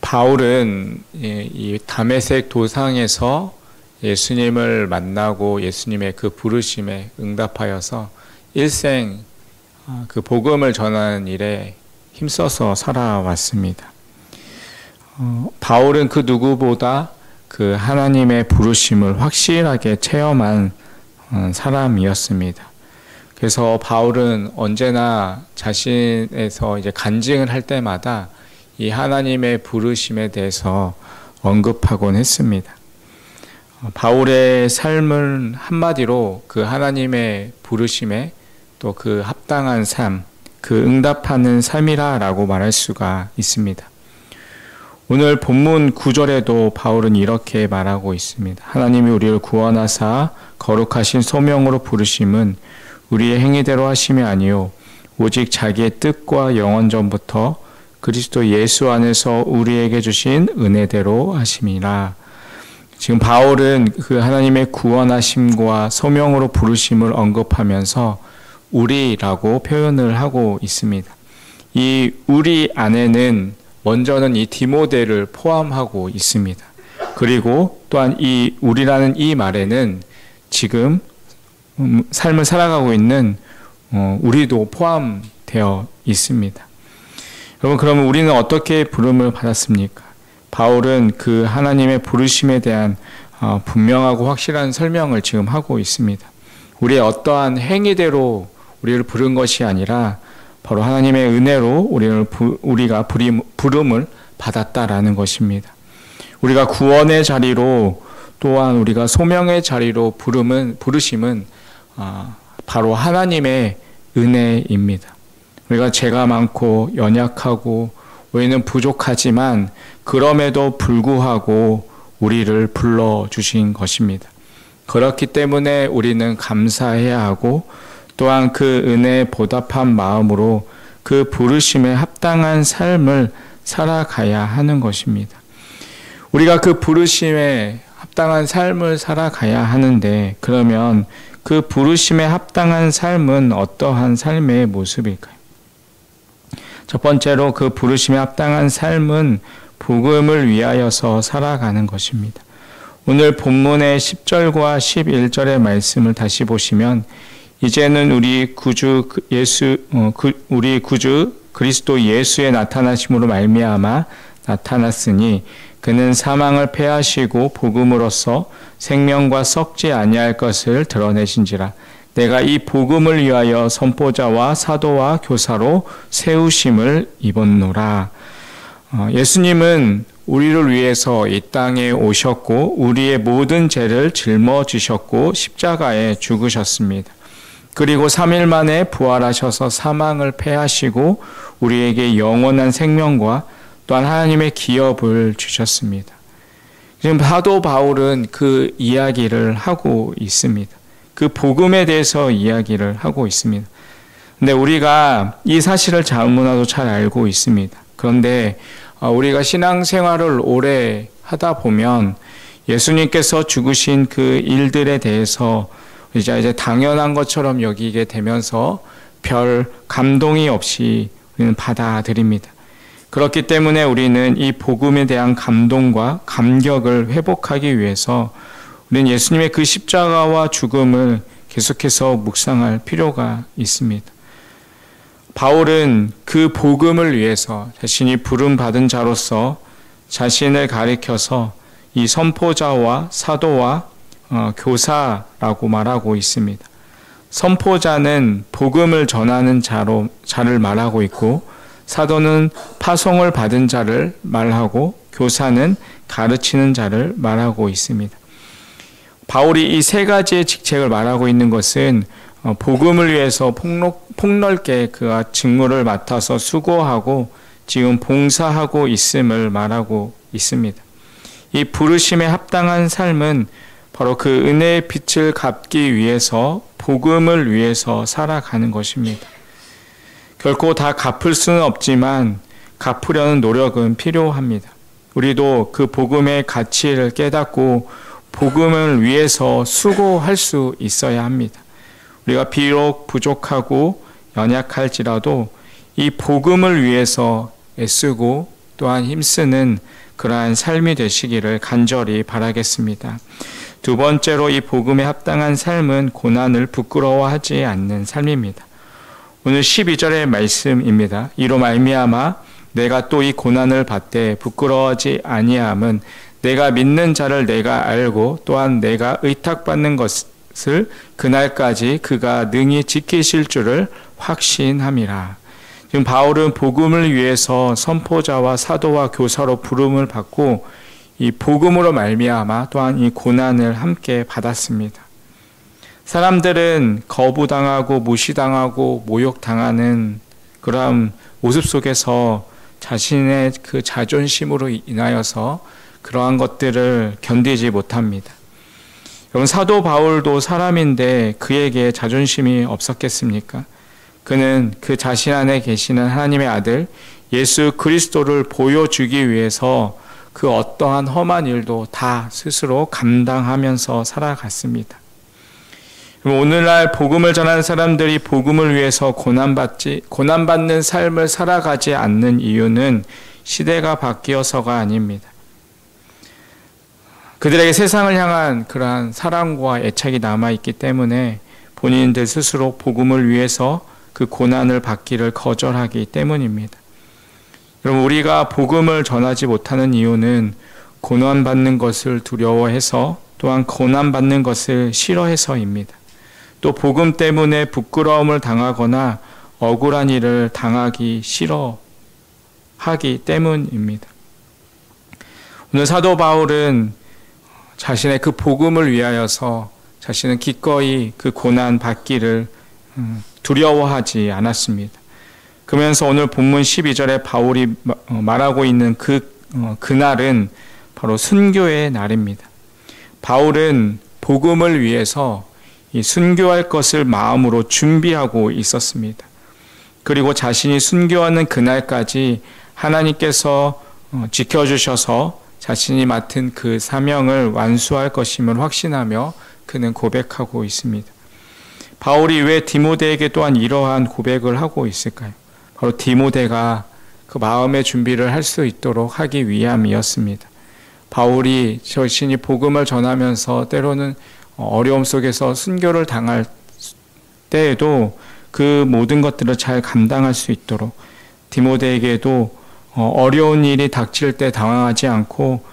바울은 이 다메섹 도상에서 예수님을 만나고 예수님의 그 부르심에 응답하여서 일생 그 복음을 전하는 일에 힘써서 살아왔습니다. 바울은 그 누구보다 그 하나님의 부르심을 확실하게 체험한 사람이었습니다. 그래서 바울은 언제나 자신에서 이제 간증을 할 때마다 이 하나님의 부르심에 대해서 언급하곤 했습니다. 바울의 삶은 한마디로 그 하나님의 부르심에 또 그 합당한 삶, 그 응답하는 삶이라고 말할 수가 있습니다. 오늘 본문 9절에도 바울은 이렇게 말하고 있습니다. 하나님이 우리를 구원하사 거룩하신 소명으로 부르심은 우리의 행위대로 하심이 아니요 오직 자기의 뜻과 영원 전부터 그리스도 예수 안에서 우리에게 주신 은혜대로 하심이라. 지금 바울은 그 하나님의 구원하심과 소명으로 부르심을 언급하면서 우리라고 표현을 하고 있습니다. 이 우리 안에는 먼저는 이 디모데를 포함하고 있습니다. 그리고 또한 이 우리라는 이 말에는 지금 삶을 살아가고 있는 우리도 포함되어 있습니다. 여러분, 그러면 우리는 어떻게 부름을 받았습니까? 바울은 그 하나님의 부르심에 대한 분명하고 확실한 설명을 지금 하고 있습니다. 우리의 어떠한 행위대로 우리를 부른 것이 아니라 바로 하나님의 은혜로 우리가 부름을 받았다라는 것입니다. 우리가 구원의 자리로 또한 우리가 소명의 자리로 부르심은 바로 하나님의 은혜입니다. 우리가 죄가 많고 연약하고 우리는 부족하지만 그럼에도 불구하고 우리를 불러주신 것입니다. 그렇기 때문에 우리는 감사해야 하고 또한 그 은혜에 보답한 마음으로 그 부르심에 합당한 삶을 살아가야 하는 것입니다. 우리가 그 부르심에 합당한 삶을 살아가야 하는데 그러면 그 부르심에 합당한 삶은 어떠한 삶의 모습일까요? 첫 번째로 그 부르심에 합당한 삶은 복음을 위하여서 살아가는 것입니다. 오늘 본문의 10절과 11절의 말씀을 다시 보시면 이제는 우리 구주 그리스도 예수의 나타나심으로 말미암아 나타났으니 그는 사망을 패하시고 복음으로써 생명과 썩지 아니할 것을 드러내신지라. 내가 이 복음을 위하여 선포자와 사도와 교사로 세우심을 입었노라. 예수님은 우리를 위해서 이 땅에 오셨고 우리의 모든 죄를 짊어지셨고 십자가에 죽으셨습니다. 그리고 3일 만에 부활하셔서 사망을 패하시고 우리에게 영원한 생명과 또한 하나님의 기업을 주셨습니다. 지금 사도 바울은 그 이야기를 하고 있습니다. 그 복음에 대해서 이야기를 하고 있습니다. 근데 우리가 이 사실을 너무나도 잘 알고 있습니다. 그런데 우리가 신앙생활을 오래 하다 보면 예수님께서 죽으신 그 일들에 대해서 이제 당연한 것처럼 여기게 되면서 별 감동이 없이 우리는 받아들입니다. 그렇기 때문에 우리는 이 복음에 대한 감동과 감격을 회복하기 위해서 우리는 예수님의 그 십자가와 죽음을 계속해서 묵상할 필요가 있습니다. 바울은 그 복음을 위해서 자신이 부름받은 자로서 자신을 가리켜서 이 선포자와 사도와 교사라고 말하고 있습니다. 선포자는 복음을 전하는 자를 말하고 있고 사도는 파송을 받은 자를 말하고 교사는 가르치는 자를 말하고 있습니다. 바울이 이 세 가지의 직책을 말하고 있는 것은 복음을 위해서 폭넓게 그가 직무를 맡아서 수고하고 지금 봉사하고 있음을 말하고 있습니다. 이 부르심에 합당한 삶은 바로 그 은혜의 빛을 갚기 위해서 복음을 위해서 살아가는 것입니다. 결코 다 갚을 수는 없지만 갚으려는 노력은 필요합니다. 우리도 그 복음의 가치를 깨닫고 복음을 위해서 수고할 수 있어야 합니다. 우리가 비록 부족하고 연약할지라도 이 복음을 위해서 애쓰고 또한 힘쓰는 그러한 삶이 되시기를 간절히 바라겠습니다. 두 번째로 이 복음에 합당한 삶은 고난을 부끄러워하지 않는 삶입니다. 오늘 12절의 말씀입니다. 이로 말미암아 내가 또 이 고난을 받되 부끄러워하지 아니함은 내가 믿는 자를 내가 알고 또한 내가 의탁받는 것을 그날까지 그가 능히 지키실 줄을 확신함이라. 지금 바울은 복음을 위해서 선포자와 사도와 교사로 부름을 받고 이 복음으로 말미암아 또한 이 고난을 함께 받았습니다. 사람들은 거부당하고 무시당하고 모욕당하는 그러한 모습 속에서 자신의 그 자존심으로 인하여서 그러한 것들을 견디지 못합니다. 여러분, 사도 바울도 사람인데 그에게 자존심이 없었겠습니까? 그는 그 자신 안에 계시는 하나님의 아들 예수 그리스도를 보여주기 위해서 그 어떠한 험한 일도 다 스스로 감당하면서 살아갔습니다. 오늘날 복음을 전하는 사람들이 복음을 위해서 고난받는 삶을 살아가지 않는 이유는 시대가 바뀌어서가 아닙니다. 그들에게 세상을 향한 그러한 사랑과 애착이 남아있기 때문에 본인들 스스로 복음을 위해서 그 고난을 받기를 거절하기 때문입니다. 여러분, 우리가 복음을 전하지 못하는 이유는 고난받는 것을 두려워해서 또한 고난받는 것을 싫어해서입니다. 또 복음 때문에 부끄러움을 당하거나 억울한 일을 당하기 싫어하기 때문입니다. 오늘 사도 바울은 자신의 그 복음을 위하여서 자신은 기꺼이 그 고난 받기를 두려워하지 않았습니다. 그러면서 오늘 본문 12절에 바울이 말하고 있는 그날은 바로 순교의 날입니다. 바울은 복음을 위해서 이 순교할 것을 마음으로 준비하고 있었습니다. 그리고 자신이 순교하는 그날까지 하나님께서 지켜주셔서 자신이 맡은 그 사명을 완수할 것임을 확신하며 그는 고백하고 있습니다. 바울이 왜 디모데에게 또한 이러한 고백을 하고 있을까요? 바로 디모데가 그 마음의 준비를 할 수 있도록 하기 위함이었습니다. 바울이 자신이 복음을 전하면서 때로는 어려움 속에서 순교를 당할 때에도 그 모든 것들을 잘 감당할 수 있도록 디모데에게도 어려운 일이 닥칠 때 당황하지 않고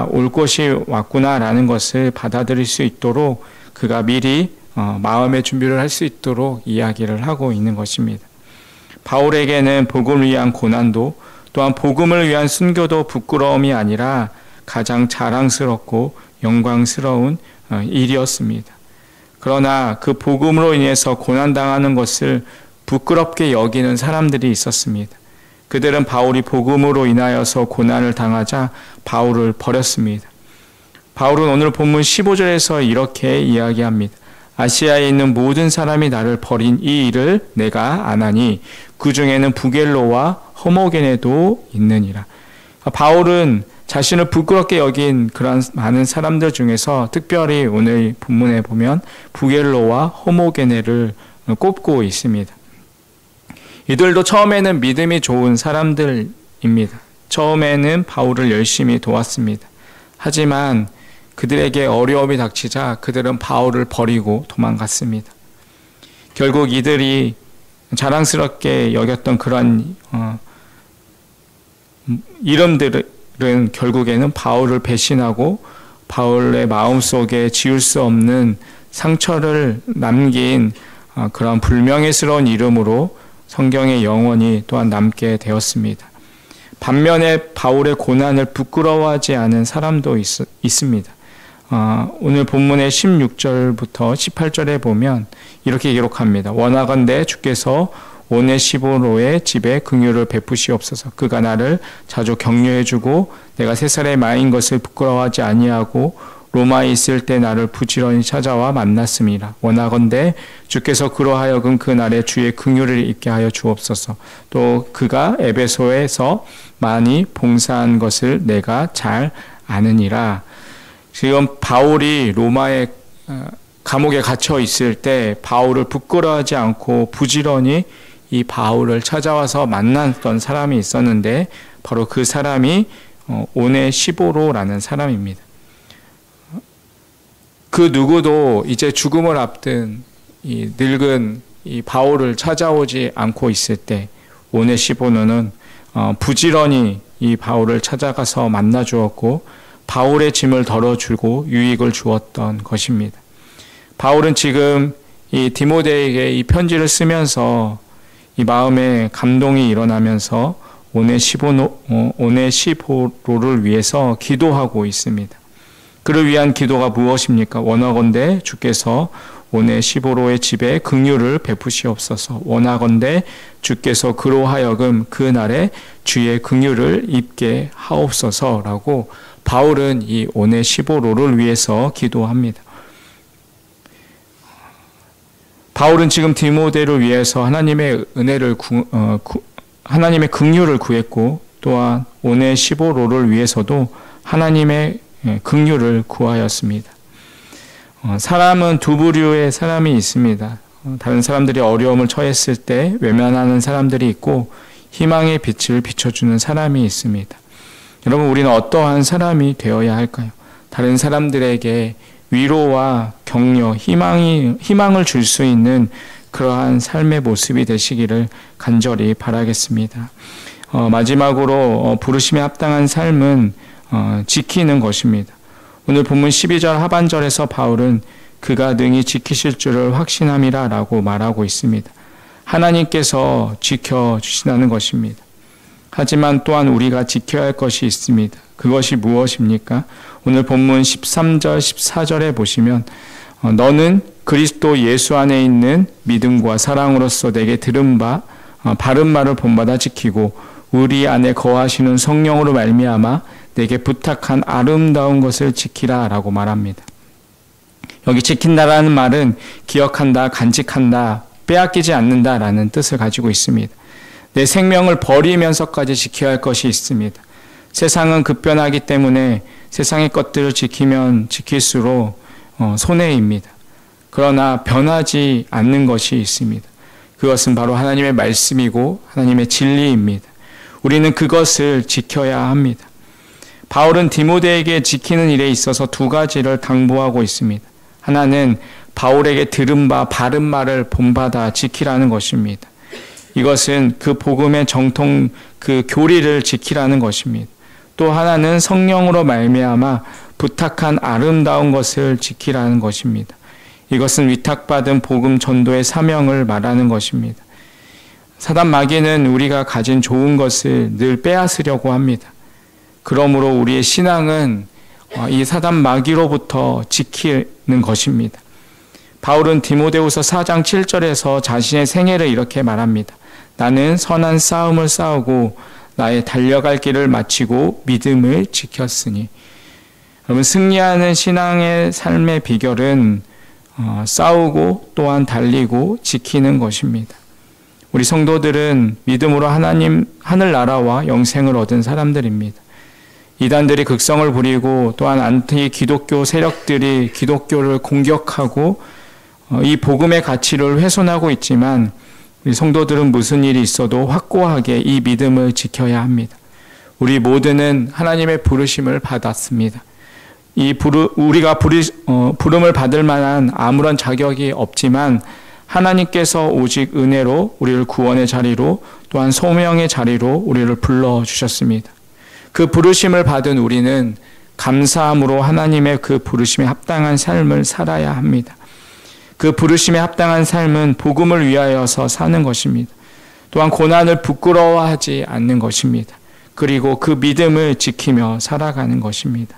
올 것이 왔구나라는 것을 받아들일 수 있도록 그가 미리 마음의 준비를 할 수 있도록 이야기를 하고 있는 것입니다. 바울에게는 복음을 위한 고난도 또한 복음을 위한 순교도 부끄러움이 아니라 가장 자랑스럽고 영광스러운 일이었습니다. 그러나 그 복음으로 인해서 고난당하는 것을 부끄럽게 여기는 사람들이 있었습니다. 그들은 바울이 복음으로 인하여서 고난을 당하자 바울을 버렸습니다. 바울은 오늘 본문 15절에서 이렇게 이야기합니다. 아시아에 있는 모든 사람이 나를 버린 이 일을 내가 아나니 그 중에는 부겔로와 허모게네도 있느니라. 바울은 자신을 부끄럽게 여긴 그런 많은 사람들 중에서 특별히 오늘 본문에 보면 부겔로와 허모게네를 꼽고 있습니다. 이들도 처음에는 믿음이 좋은 사람들입니다. 처음에는 바울을 열심히 도왔습니다. 하지만 그들에게 어려움이 닥치자 그들은 바울을 버리고 도망갔습니다. 결국 이들이 자랑스럽게 여겼던 그런 이름들은 결국에는 바울을 배신하고 바울의 마음속에 지울 수 없는 상처를 남긴 그런 불명예스러운 이름으로 성경의 영원히 또한 남게 되었습니다. 반면에 바울의 고난을 부끄러워하지 않은 사람도 있습니다. 오늘 본문의 16절부터 18절에 보면 이렇게 기록합니다. 원하건대 주께서 오네시보로의 집에 긍휼을 베푸시옵소서. 그가 나를 자주 격려해주고 내가 세 살의 마인 것을 부끄러워하지 아니하고 로마에 있을 때 나를 부지런히 찾아와 만났음이라. 원하건대 주께서 그러하여금 그날에 주의 긍휼을 입게 하여 주옵소서. 또 그가 에베소에서 많이 봉사한 것을 내가 잘 아느니라. 지금 바울이 로마의 감옥에 갇혀 있을 때 바울을 부끄러워하지 않고 부지런히 이 바울을 찾아와서 만났던 사람이 있었는데 바로 그 사람이 오네시보로라는 사람입니다. 그 누구도 이제 죽음을 앞둔 이 늙은 이 바울을 찾아오지 않고 있을 때 오네시보로는 부지런히 이 바울을 찾아가서 만나 주었고 바울의 짐을 덜어주고 유익을 주었던 것입니다. 바울은 지금 이 디모데에게 이 편지를 쓰면서 이 마음에 감동이 일어나면서 오네시보로를 위해서 기도하고 있습니다. 그를 위한 기도가 무엇입니까? 원하건대 주께서 오네시보로의 집에 긍휼을 베푸시옵소서. 원하건대 주께서 그로 하여금 그 날에 주의 긍휼을 입게 하옵소서라고 바울은 이 오네시보로를 위해서 기도합니다. 바울은 지금 디모데를 위해서 하나님의 은혜를 하나님의 긍휼을 구했고 또한 오네시보로를 위해서도 하나님의 긍휼을 구하였습니다. 사람은 두 부류의 사람이 있습니다. 다른 사람들이 어려움을 처했을 때 외면하는 사람들이 있고 희망의 빛을 비춰주는 사람이 있습니다. 여러분, 우리는 어떠한 사람이 되어야 할까요? 다른 사람들에게 위로와 격려, 희망을 줄 수 있는 그러한 삶의 모습이 되시기를 간절히 바라겠습니다. 마지막으로 부르심에 합당한 삶은 지키는 것입니다. 오늘 본문 12절 하반절에서 바울은 그가 능히 지키실 줄을 확신함이라 라고 말하고 있습니다. 하나님께서 지켜주시다는 것입니다. 하지만 또한 우리가 지켜야 할 것이 있습니다. 그것이 무엇입니까? 오늘 본문 13절, 14절에 보시면 너는 그리스도 예수 안에 있는 믿음과 사랑으로서 내게 들은 바 바른 말을 본받아 지키고 우리 안에 거하시는 성령으로 말미암아 내게 부탁한 아름다운 것을 지키라 라고 말합니다. 여기 지킨다라는 말은 기억한다, 간직한다, 빼앗기지 않는다 라는 뜻을 가지고 있습니다. 내 생명을 버리면서까지 지켜야 할 것이 있습니다. 세상은 급변하기 때문에 세상의 것들을 지키면 지킬수록 손해입니다. 그러나 변하지 않는 것이 있습니다. 그것은 바로 하나님의 말씀이고 하나님의 진리입니다. 우리는 그것을 지켜야 합니다. 바울은 디모데에게 지키는 일에 있어서 두 가지를 당부하고 있습니다. 하나는 바울에게 들은 바 바른 말을 본받아 지키라는 것입니다. 이것은 그 복음의 정통 그 교리를 지키라는 것입니다. 또 하나는 성령으로 말미암아 부탁한 아름다운 것을 지키라는 것입니다. 이것은 위탁받은 복음 전도의 사명을 말하는 것입니다. 사단 마귀는 우리가 가진 좋은 것을 늘 빼앗으려고 합니다. 그러므로 우리의 신앙은 이 사단 마귀로부터 지키는 것입니다. 바울은 디모데후서 4장 7절에서 자신의 생애를 이렇게 말합니다. 나는 선한 싸움을 싸우고 나의 달려갈 길을 마치고 믿음을 지켰으니. 여러분, 승리하는 신앙의 삶의 비결은 싸우고 또한 달리고 지키는 것입니다. 우리 성도들은 믿음으로 하나님 하늘나라와 영생을 얻은 사람들입니다. 이단들이 극성을 부리고 또한 안티 기독교 세력들이 기독교를 공격하고 이 복음의 가치를 훼손하고 있지만 우리 성도들은 무슨 일이 있어도 확고하게 이 믿음을 지켜야 합니다. 우리 모두는 하나님의 부르심을 받았습니다. 우리가 부름을 받을 만한 아무런 자격이 없지만 하나님께서 오직 은혜로 우리를 구원의 자리로 또한 소명의 자리로 우리를 불러주셨습니다. 그 부르심을 받은 우리는 감사함으로 하나님의 그 부르심에 합당한 삶을 살아야 합니다. 그 부르심에 합당한 삶은 복음을 위하여서 사는 것입니다. 또한 고난을 부끄러워하지 않는 것입니다. 그리고 그 믿음을 지키며 살아가는 것입니다.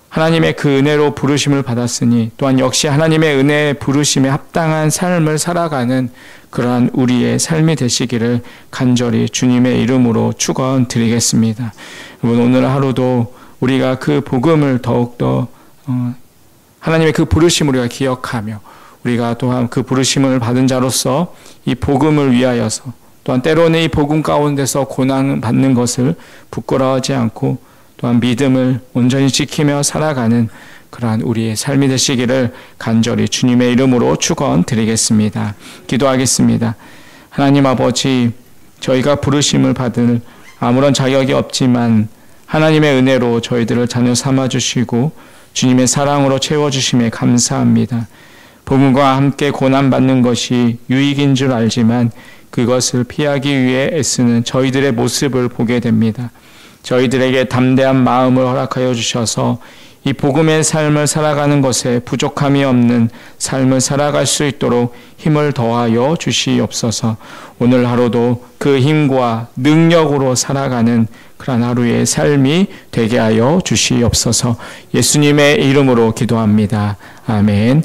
하나님의 그 은혜로 부르심을 받았으니 또한 역시 하나님의 은혜의 부르심에 합당한 삶을 살아가는 그러한 우리의 삶이 되시기를 간절히 주님의 이름으로 축원드리겠습니다. 여러분, 오늘 하루도 우리가 그 복음을 더욱더 하나님의 그 부르심을 우리가 기억하며 우리가 또한 그 부르심을 받은 자로서 이 복음을 위하여서 또한 때로는 이 복음 가운데서 고난 받는 것을 부끄러워하지 않고 또한 믿음을 온전히 지키며 살아가는 그러한 우리의 삶이 되시기를 간절히 주님의 이름으로 축원드리겠습니다. 기도하겠습니다. 하나님 아버지, 저희가 부르심을 받을 아무런 자격이 없지만 하나님의 은혜로 저희들을 자녀 삼아주시고 주님의 사랑으로 채워주심에 감사합니다. 복음과 함께 고난받는 것이 유익인 줄 알지만 그것을 피하기 위해 애쓰는 저희들의 모습을 보게 됩니다. 저희들에게 담대한 마음을 허락하여 주셔서 이 복음의 삶을 살아가는 것에 부족함이 없는 삶을 살아갈 수 있도록 힘을 더하여 주시옵소서. 오늘 하루도 그 힘과 능력으로 살아가는 그런 하루의 삶이 되게 하여 주시옵소서. 예수님의 이름으로 기도합니다. 아멘.